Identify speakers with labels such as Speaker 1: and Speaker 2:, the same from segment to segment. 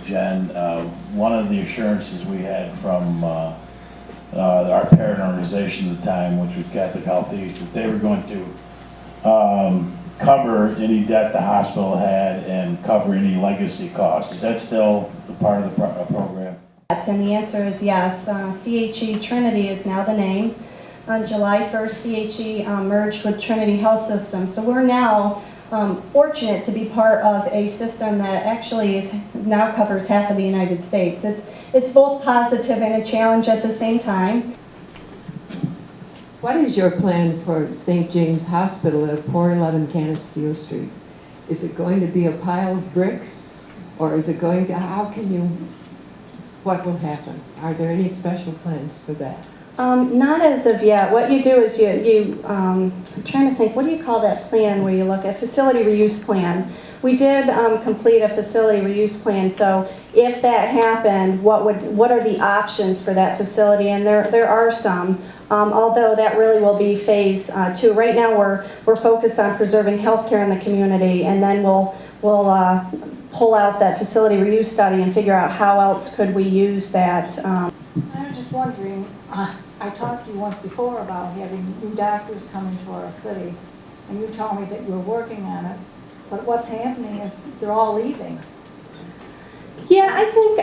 Speaker 1: Jen. One of the assurances we had from our parent organization at the time, which was Catholic Health East, that they were going to cover any debt the hospital had and cover any legacy costs. Is that still a part of the program?
Speaker 2: And the answer is yes. CHE Trinity is now the name. On July 1st, CHE merged with Trinity Health System. So we're now fortunate to be part of a system that actually now covers half of the United States. It's both positive and a challenge at the same time.
Speaker 3: What is your plan for St. James Hospital at 411 Canisteo Street? Is it going to be a pile of bricks, or is it going to, what will happen? Are there any special plans for that?
Speaker 2: Not as of yet. What you do is I'm trying to think, what do you call that plan where you look at facility reuse plan? We did complete a facility reuse plan, so if that happened, what are the options for that facility? And there are some, although that really will be phase 2. Right now we're focused on preserving healthcare in the community, and then we'll pull out that facility reuse study and figure out how else could we use that.
Speaker 4: I was just wondering, I talked to you once before about having new doctors come into our city, and you told me that you were working on it, but what's happening is they're all leaving.
Speaker 2: Yeah, I think,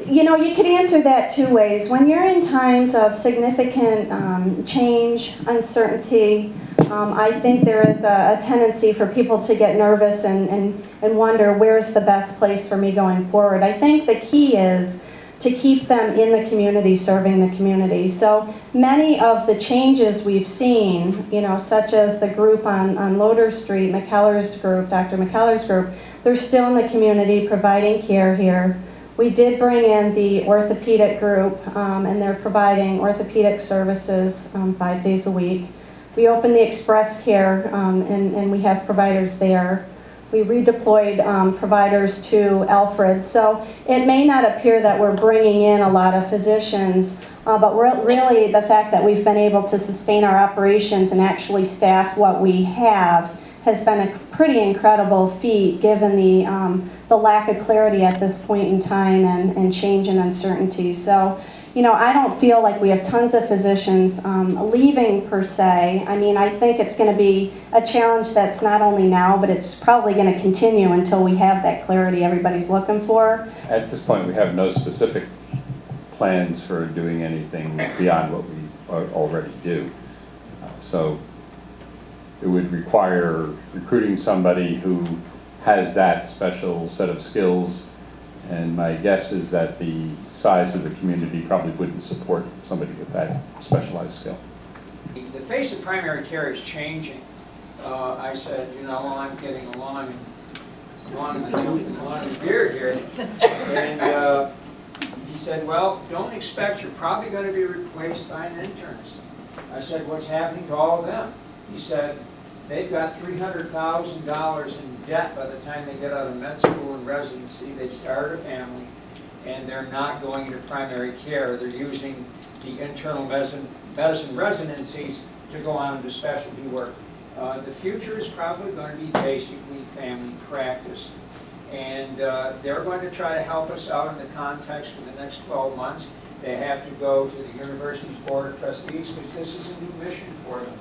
Speaker 2: you could answer that two ways. When you're in times of significant change, uncertainty, I think there is a tendency for people to get nervous and wonder, where's the best place for me going forward? I think the key is to keep them in the community, serving the community. So many of the changes we've seen, such as the group on Loader Street, McKellar's group, Dr. McKellar's group, they're still in the community providing care here. We did bring in the orthopedic group, and they're providing orthopedic services 5 days a week. We opened the Express Care, and we have providers there. We redeployed providers to Alfred. So it may not appear that we're bringing in a lot of physicians, but really the fact that we've been able to sustain our operations and actually staff what we have has been a pretty incredible feat given the lack of clarity at this point in time and change and uncertainty. So, I don't feel like we have tons of physicians leaving per se. I mean, I think it's going to be a challenge that's not only now, but it's probably going to continue until we have that clarity everybody's looking for.
Speaker 5: At this point, we have no specific plans for doing anything beyond what we already do. So it would require recruiting somebody who has that special set of skills, and my guess is that the size of the community probably wouldn't support somebody with that specialized skill.
Speaker 6: The face of primary care is changing. I said, I'm getting along in the tooth and along in the beard here. And he said, well, don't expect you're probably going to be replaced by an internist. I said, what's happening to all of them? He said, they've got $300,000 in debt by the time they get out of med school and residency. They've started a family, and they're not going into primary care. They're using the internal medicine residencies to go on to specialty work. The future is probably going to be basically family practice. And they're going to try to help us out in the context for the next 12 months. They have to go to the university's board of trustees because this is a new mission for them.